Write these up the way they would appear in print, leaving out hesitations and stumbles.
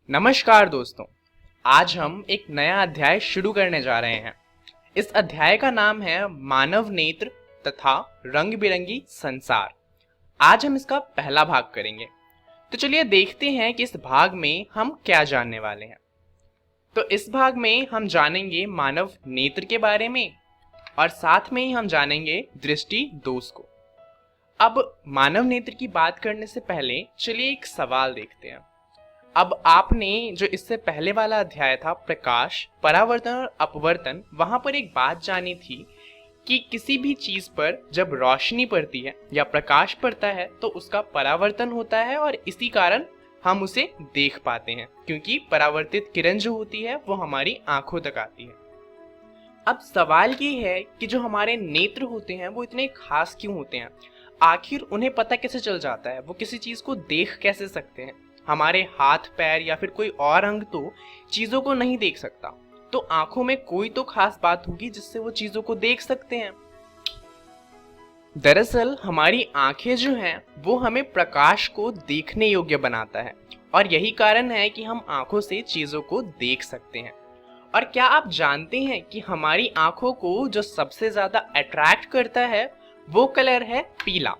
नमस्कार दोस्तों। आज हम एक नया अध्याय शुरू करने जा रहे हैं। इस अध्याय का नाम है मानव नेत्र तथा रंग बिरंगी संसार। आज हम इसका पहला भाग करेंगे। तो चलिए देखते हैं कि इस भाग में हम क्या जानने वाले हैं। तो इस भाग में हम जानेंगे मानव नेत्र के बारे में और साथ में ही हम जानेंगे दृष्टि दोष को। अब मानव नेत्र की बात करने से पहले चलिए एक सवाल देखते हैं। अब आपने जो इससे पहले वाला अध्याय था प्रकाश, परावर्तन और अपवर्तन, वहां पर एक बात जानी थी कि किसी भी चीज पर जब रोशनी पड़ती है या प्रकाश पड़ता है तो उसका परावर्तन होता है और इसी कारण हम उसे देख पाते हैं, क्योंकि परावर्तित किरण जो होती है वो हमारी आंखों तक आती है। अब सवाल ये है कि जो हमारे नेत्र होते हैं वो इतने खास क्यों होते हैं? आखिर उन्हें पता कैसे चल जाता है? वो किसी चीज को देख कैसे सकते हैं? हमारे हाथ पैर या फिर कोई और अंग तो चीजों को नहीं देख सकता, तो आंखों में कोई तो खास बात होगी जिससे वो चीजों को देख सकते हैं। दरअसल हमारी आंखें जो हैं वो हमें प्रकाश को देखने योग्य बनाता है और यही कारण है कि हम आंखों से चीजों को देख सकते हैं। और क्या आप जानते हैं कि हमारी आंखों को जो सबसे ज्यादा अट्रैक्ट करता है वो कलर है पीला।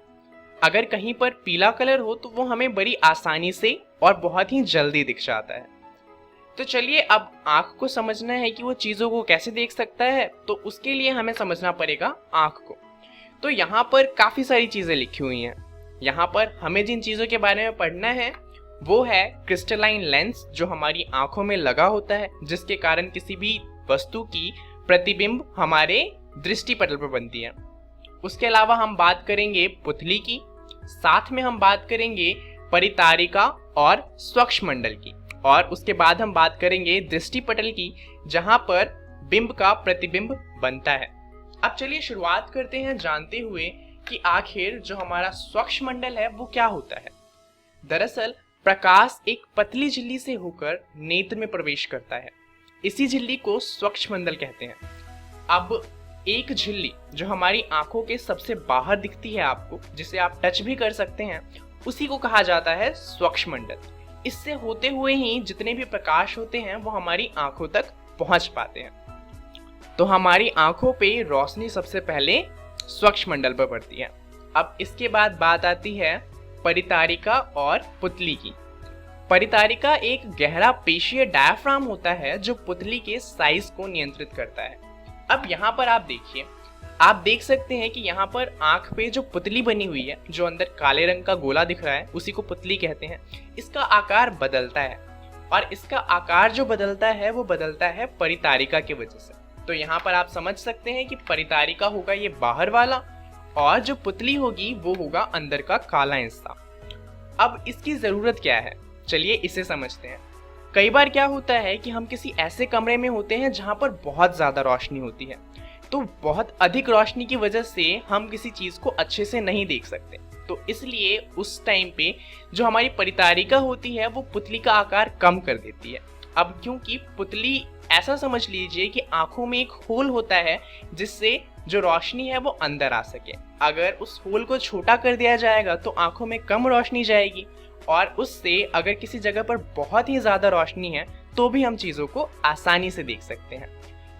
अगर कहीं पर पीला कलर हो तो वो हमें बड़ी आसानी से और बहुत ही जल्दी दिख जाता है। तो चलिए अब आंख को समझना है कि वो चीजों को कैसे देख सकता है, तो उसके लिए हमें समझना पड़ेगा आंख को। तो यहाँ पर काफी सारी चीजें लिखी हुई हैं। यहाँ पर हमें जिन चीजों के बारे में पढ़ना है वो है क्रिस्टलाइन लेंस, जो हमारी आंखों में लगा होता है, जिसके कारण किसी भी वस्तु की प्रतिबिंब हमारे दृष्टिपटल पर बनती है। उसके अलावा हम बात करेंगे पुतली की, साथ में हम बात करेंगे परितारिका और स्वक्ष्मंडल की, और उसके बाद हम बात करेंगे दृष्टिपटल की, जहां पर बिंब का प्रतिबिंब बनता है। अब चलिए शुरुआत करते हैं जानते हुए कि आखिर जो हमारा स्वक्ष्मंडल है वो क्या होता है। दरअसल प्रकाश एक पतली झिल्ली से होकर नेत्र में प्रवेश करता है। इसी झिल्ली को स्वक्ष्मंडल कहते हैं। अब एक झिल्ली जो हमारी आंखों के सबसे बाहर दिखती है आपको, जिसे आप टच भी कर सकते हैं, उसी को कहा जाता है स्वक्ष्मंडल। इससे होते हुए ही जितने भी प्रकाश होते हैं वो हमारी आंखों तक पहुंच पाते हैं। तो हमारी आंखों पे रोशनी सबसे पहले स्वक्ष्मंडल पर पड़ती है। अब इसके बाद बात आती है परितारिका और पुतली की। परितारिका एक गहरा पेशीय डायाफ्राम होता है जो पुतली के साइज को नियंत्रित करता है। अब यहाँ पर आप देखिए, आप देख सकते हैं कि यहाँ पर आंख पे जो पुतली बनी हुई है, जो अंदर काले रंग का गोला दिख रहा है, उसी को पुतली कहते हैं। इसका आकार बदलता है और इसका आकार जो बदलता है वो बदलता है परितारिका की वजह से। तो यहाँ पर आप समझ सकते हैं कि परितारिका होगा ये बाहर वाला और जो पुतली होगी वो होगा अंदर का काला हिस्सा। अब इसकी जरूरत क्या है, चलिए इसे समझते हैं। कई बार क्या होता है कि हम किसी ऐसे कमरे में होते हैं जहां पर बहुत ज्यादा रोशनी होती है, तो बहुत अधिक रोशनी की वजह से हम किसी चीज को अच्छे से नहीं देख सकते। तो इसलिए उस टाइम पे जो हमारी परितारिका होती है वो पुतली का आकार कम कर देती है। अब क्योंकि पुतली, ऐसा समझ लीजिए कि आंखों में एक होल होता है जिससे जो रोशनी है वो अंदर आ सके। अगर उस होल को छोटा कर दिया जाएगा तो आंखों में कम रोशनी जाएगी और उससे अगर किसी जगह पर बहुत ही ज्यादा रोशनी है तो भी हम चीजों को आसानी से देख सकते हैं।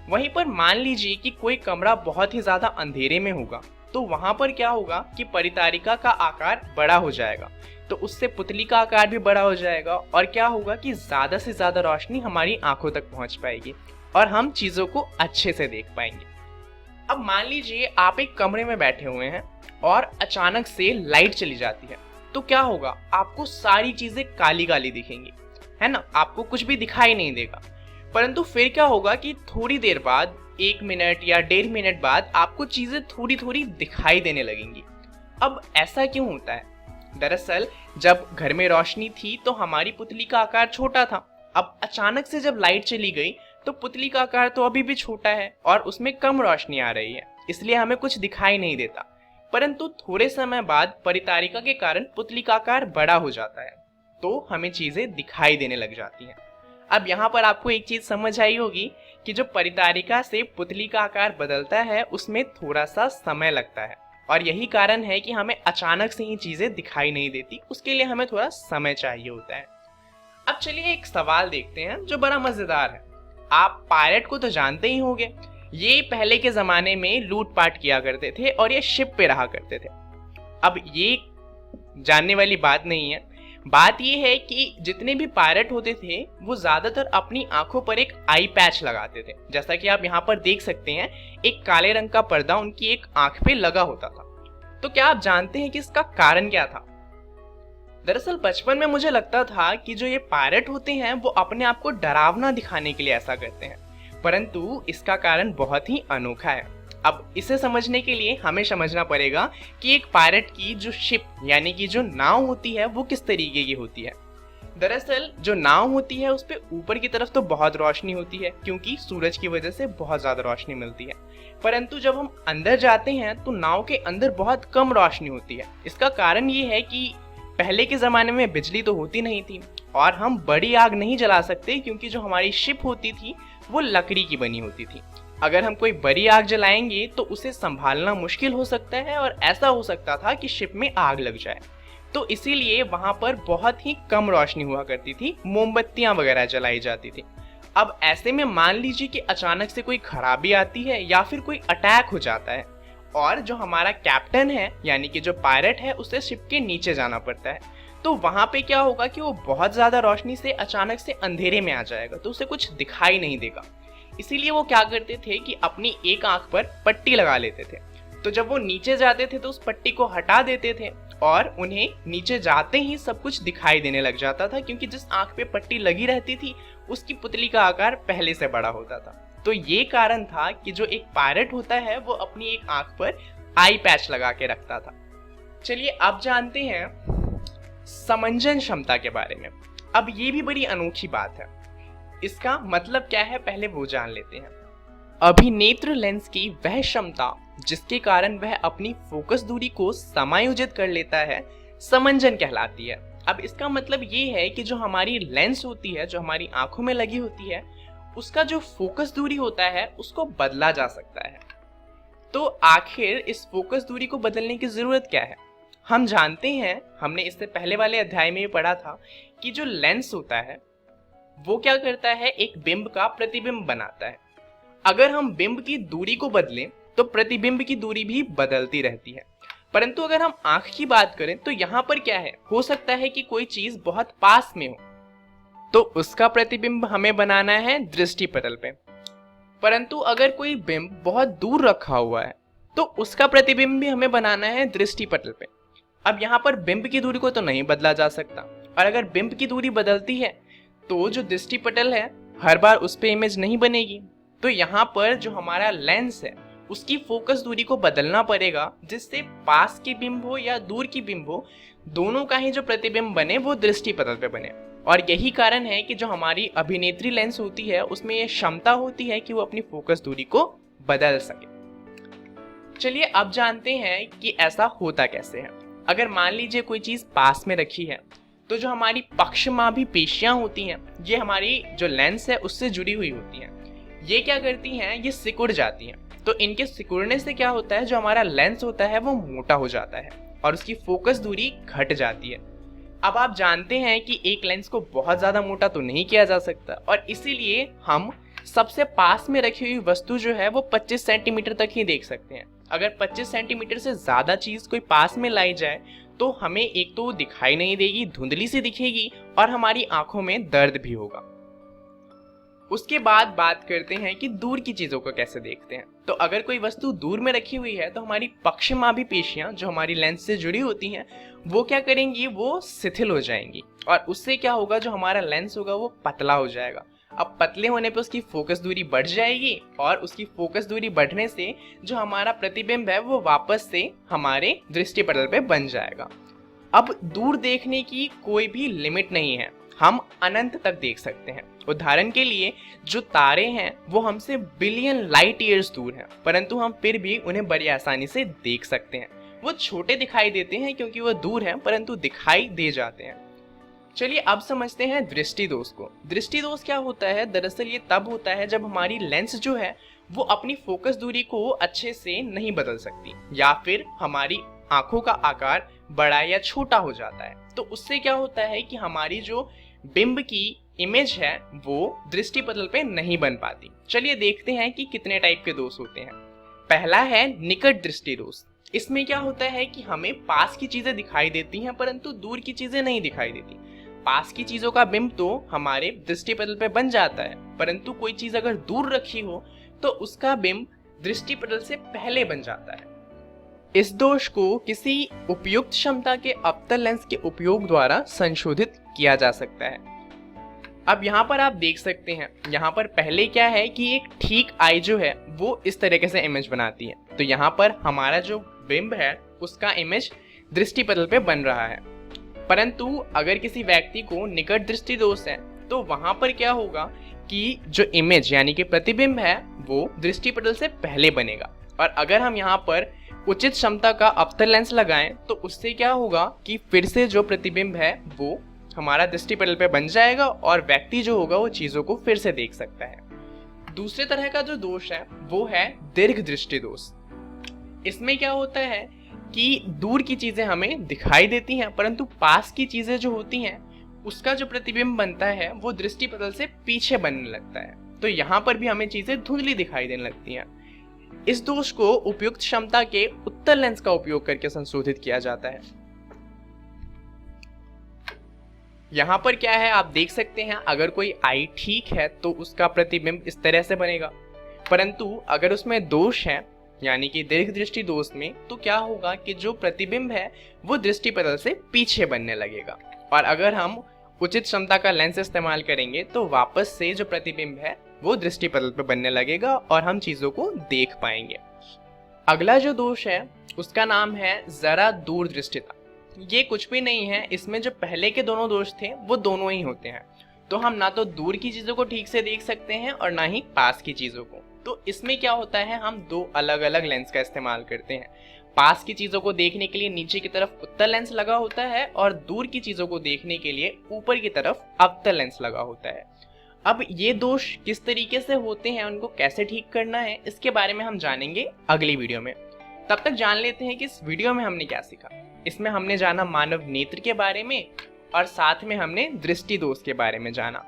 वहीं पर मान लीजिए कि कोई कमरा बहुत ही ज्यादा अंधेरे में होगा, तो वहां पर क्या होगा कि परितारिका का आकार बड़ा हो जाएगा, तो उससे पुतली का आकार भी बड़ा हो जाएगा और क्या होगा कि ज्यादा से ज्यादा रोशनी हमारी आंखों तक पहुंच पाएगी और हम चीजों को अच्छे से देख पाएंगे। अब मान लीजिए आप एक कमरे में बैठे हुए हैं और अचानक से लाइट चली जाती है, तो क्या होगा, आपको सारी चीजें काली काली दिखेंगी, है ना, आपको कुछ भी दिखाई नहीं देगा। परंतु फिर क्या होगा कि थोड़ी देर बाद, 1 मिनट या 1.5 मिनट बाद आपको चीजें थोड़ी थोड़ी दिखाई देने लगेंगी। अब ऐसा क्यों होता है? दरअसल जब घर में रोशनी थी तो हमारी पुतली का आकार छोटा था। अब अचानक से जब लाइट चली गई तो पुतली का आकार तो अभी भी छोटा है और उसमें कम रोशनी आ रही है, इसलिए हमें कुछ दिखाई नहीं देता। परंतु थोड़े समय बाद परितारिका के कारण पुतली का आकार बड़ा हो जाता है, तो हमें चीजें दिखाई देने लग जाती हैं। अब यहाँ पर आपको एक चीज समझ आई होगी कि जो परितारिका से पुतली का आकार बदलता है उसमें थोड़ा सा समय लगता है और यही कारण है कि हमें अचानक से ही चीजें दिखाई नहीं देती, उसके लिए हमें थोड़ा समय चाहिए होता है। अब चलिए एक सवाल देखते हैं जो बड़ा मजेदार है। आप पायरेट को तो जानते ही होंगे। ये पहले के जमाने में लूटपाट किया करते थे और ये शिप पे रहा करते थे। अब ये जानने वाली बात नहीं है। बात ये है कि जितने भी पायरेट होते थे वो ज्यादातर अपनी आंखों पर एक आई पैच लगाते थे। जैसा कि आप यहाँ पर देख सकते हैं, एक काले रंग का पर्दा उनकी एक आंख पे लगा होता था। तो क्या आप जानते हैं कि इसका कारण क्या था? दरअसल बचपन में मुझे लगता था कि जो ये पायरेट होते हैं वो अपने आप को डरावना दिखाने के लिए ऐसा करते हैं, परंतु इसका कारण बहुत ही अनोखा है। अब इसे समझने के लिए हमें समझना पड़ेगा कि एक पायरेट की जो शिप यानी कि जो नाव होती है वो किस तरीके की होती है। दरअसल जो नाव होती है उस पे ऊपर की तरफ तो बहुत रोशनी होती है क्योंकि सूरज की वजह से बहुत ज्यादा रोशनी मिलती है, परंतु जब हम अंदर जाते हैं तो नाव के अंदर बहुत कम रोशनी होती है। इसका कारण ये है कि पहले के ज़माने में बिजली तो होती नहीं थी और हम बड़ी आग नहीं जला सकते क्योंकि जो हमारी शिप होती थी वो लकड़ी की बनी होती थी। अगर हम कोई बड़ी आग जलाएंगे तो उसे संभालना मुश्किल हो सकता है और ऐसा हो सकता था कि शिप में आग लग जाए। तो इसीलिए वहाँ पर बहुत ही कम रोशनी हुआ करती थी, मोमबत्तियाँ वगैरह जलाई जाती थी। अब ऐसे में मान लीजिए कि अचानक से कोई खराबी आती है या फिर कोई अटैक हो जाता है और जो हमारा कैप्टन है यानी कि जो पायरेट है उसे शिप के नीचे जाना पड़ता है, तो वहां पे क्या होगा कि वो बहुत ज्यादा रोशनी से अचानक से अंधेरे में आ जाएगा, तो उसे कुछ दिखाई नहीं देगा। इसीलिए वो क्या करते थे कि अपनी एक आंख पर पट्टी लगा लेते थे। तो जब वो नीचे जाते थे तो उस पट्टी को हटा देते थे और उन्हें नीचे जाते ही सब कुछ दिखाई देने लग जाता था, क्योंकि जिस आंख पे पट्टी लगी रहती थी उसकी पुतली का आकार पहले से बड़ा होता था। तो ये कारण था कि जो एक पायरेट होता है वो अपनी एक आंख पर आई पैच लगा के रखता था। चलिए अब जानते हैं समंजन क्षमता के बारे में। अब ये भी बड़ी अनोखी बात है। इसका मतलब क्या है पहले वो जान लेते हैं। अभिनेत्र लेंस की वह क्षमता जिसके कारण वह अपनी फोकस दूरी को समायोजित कर लेता है समंजन कहलाती है। अब इसका मतलब ये है कि जो हमारी लेंस होती है, जो हमारी आंखों में लगी होती है, उसका जो फोकस दूरी होता है उसको बदला जा सकता है। तो आखिर इस फोकस दूरी को बदलने की जरूरत क्या है? हम जानते हैं, हमने इससे पहले वाले अध्याय में भी पढ़ा था कि जो लेंस होता है वो क्या करता है, एक बिंब का प्रतिबिंब बनाता है। अगर हम बिंब की दूरी को बदलें तो प्रतिबिंब की दूरी भी बदलती रहती है। परंतु अगर हम आंख की बात करें तो यहाँ पर क्या है, हो सकता है कि कोई चीज बहुत पास में हो तो उसका प्रतिबिंब हमें बनाना है दृष्टिपटल पे, परंतु अगर कोई बिंब बहुत दूर रखा हुआ है तो उसका प्रतिबिंब भी हमें बनाना है दृष्टिपटल पे। अब यहाँ पर बिंब की दूरी को तो नहीं बदला जा सकता, और अगर बिंब की दूरी बदलती है तो जो दृष्टिपटल है हर बार उस पे इमेज नहीं बनेगी। तो यहाँ पर जो हमारा लेंस है उसकी फोकस दूरी को बदलना पड़ेगा, जिससे पास की बिंब हो या दूर की बिंब हो, दोनों का ही जो प्रतिबिंब बने वो दृष्टिपटल पे बने। और यही कारण है कि जो हमारी अभिनेत्री लेंस होती है उसमें ये क्षमता होती है कि वो अपनी फोकस दूरी को बदल सके। चलिए अब जानते हैं कि ऐसा होता कैसे है। अगर मान लीजिए कोई चीज पास में रखी है तो जो हमारी पक्षमाभी पेशियां होती हैं ये हमारी जो लेंस है उससे जुड़ी हुई होती हैं। ये क्या करती हैं, ये सिकुड़ जाती हैं। तो इनके सिकुड़ने से क्या होता है, जो हमारा लेंस होता है वो मोटा हो जाता है और उसकी फोकस दूरी घट जाती है। अब आप जानते हैं कि एक लेंस को बहुत ज्यादा मोटा तो नहीं किया जा सकता, और इसीलिए हम सबसे पास में रखी हुई वस्तु जो है वो 25 सेंटीमीटर तक ही देख सकते हैं। अगर 25 सेंटीमीटर से ज्यादा चीज कोई पास में लाई जाए तो हमें एक तो दिखाई नहीं देगी, धुंधली सी दिखेगी, और हमारी आंखों में दर्द भी होगा। उसके बाद बात करते हैं कि दूर की चीजों को कैसे देखते हैं। तो अगर कोई वस्तु दूर में रखी हुई है तो हमारी पक्षमाभी पेशियां जो हमारी लेंस से जुड़ी होती हैं वो क्या करेंगी, वो शिथिल हो जाएंगी, और उससे क्या होगा, जो हमारा लेंस होगा वो पतला हो जाएगा। अब पतले होने पे उसकी फोकस दूरी बढ़ जाएगी, और उसकी फोकस दूरी बढ़ने से जो हमारा प्रतिबिंब है वो वापस से हमारे दृष्टिपटल पे बन जाएगा। अब दूर देखने की कोई भी लिमिट नहीं है, हम अनंत तक देख सकते हैं। उदाहरण के लिए जो तारे हैं वो हमसे बिलियन लाइट ईयर्स दूर हैं, परंतु हम फिर भी उन्हें बड़ी आसानी से देख सकते हैं। वो छोटे दिखाई देते हैं क्योंकि वो दूर हैं, परंतु दिखाई दे जाते हैं। चलिए अब समझते हैं दृष्टि दोष को। दृष्टि दोष क्या होता है? दरअसल ये तब होता है जब हमारी लेंस जो है वो अपनी फोकस दूरी को अच्छे से नहीं बदल सकती, या फिर हमारी आंखों का आकार बड़ा या छोटा हो जाता है। तो उससे क्या होता है कि हमारी जो बिंब की इमेज है वो दृष्टिपटल पे नहीं बन पाती। चलिए देखते हैं कि कितने टाइप के दोष होते हैं। पहला है निकट दृष्टि दोष। इसमें क्या होता है कि हमें पास की चीजें दिखाई देती हैं परंतु दूर की चीजें नहीं दिखाई देती। पास की चीजों का बिंब तो हमारे दृष्टिपटल पे बन जाता है, परंतु कोई चीज अगर दूर रखी हो तो उसका बिंब दृष्टिपटल से पहले बन जाता है। इस दोष को किसी उपयुक्त क्षमता के अवतल लेंस के उपयोग द्वारा संशोधित किया जा सकता है। अब यहाँ पर आप देख सकते हैं, यहाँ पर पहले क्या है कि एक ठीक आई जो है वो इस तरीके से इमेज बनाती है। तो यहाँ पर हमारा जो बिंब है उसका इमेज दृष्टिपटल पे बन रहा है, परंतु अगर किसी व्यक्ति को निकट दृष्टि दोष है तो वहां पर क्या होगा कि जो इमेज यानी कि प्रतिबिंब है वो दृष्टिपटल से पहले बनेगा। और अगर हम यहाँ पर उचित क्षमता का अवतल लेंस लगाएं तो उससे क्या होगा कि फिर से जो प्रतिबिंब है वो हमारा दृष्टिपटल पे बन जाएगा और व्यक्ति जो होगा वो चीजों को फिर से देख सकता है। दूसरे तरह का जो दोष है वो है दीर्घ दृष्टि दोष। इसमें क्या होता है कि दूर की चीजें हमें दिखाई देती हैं परंतु पास की चीजें जो होती हैं उसका जो प्रतिबिंब बनता है वो दृष्टिपटल से पीछे बनने लगता है। तो यहाँ पर भी हमें चीजें धुंधली दिखाई देने लगती हैं। इस दोष को उपयुक्त क्षमता के उत्तल लेंस का उपयोग करके संशोधित किया जाता है। यहाँ पर क्या है आप देख सकते हैं, अगर कोई आई ठीक है तो उसका प्रतिबिंब इस तरह से बनेगा, परंतु अगर उसमें दोष है यानी कि दीर्घ दृष्टि दोष में तो क्या होगा कि जो प्रतिबिंब है वो दृष्टिपटल से पीछे बनने लगेगा। और अगर हम उचित क्षमता का लेंस इस्तेमाल करेंगे तो वापस से जो प्रतिबिंब है वो दृष्टिपटल पर बनने लगेगा और हम चीजों को देख पाएंगे। अगला जो दोष है उसका नाम है जरा दूरदृष्टिता। ये कुछ भी नहीं है, इसमें जो पहले के दोनों दोष थे वो दोनों ही होते हैं। तो हम ना तो दूर की चीजों को ठीक से देख सकते हैं और ना ही पास की चीजों को। तो इसमें क्या होता है, हम दो अलग अलग लेंस का इस्तेमाल करते हैं। पास की चीजों को देखने के लिए नीचे की तरफ उत्तल लेंस लगा होता है और दूर की चीजों को देखने के लिए ऊपर की तरफ अवतल लेंस लगा होता है। अब ये दोष किस तरीके से होते हैं, उनको कैसे ठीक करना है, इसके बारे में हम जानेंगे अगली वीडियो में। तब तक जान लेते हैं कि इस वीडियो में हमने क्या सीखा। इसमें हमने जाना मानव नेत्र के बारे में और साथ में हमने दृष्टि दोष के बारे में जाना।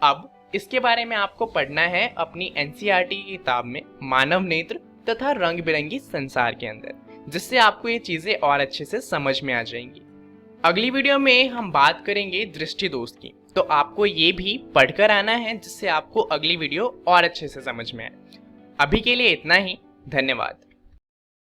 अब इसके बारे में आपको पढ़ना है अपनी एनसीईआरटी की किताब में मानव नेत्र तथा रंग बिरंगी संसार के अंदर, जिससे आपको ये चीजें और अच्छे से समझ में आ जाएंगी। अगली वीडियो में हम बात करेंगे दृष्टि दोष की, तो आपको ये भी पढ़कर आना है जिससे आपको अगली वीडियो और अच्छे से समझ में आए। अभी के लिए इतना ही, धन्यवाद।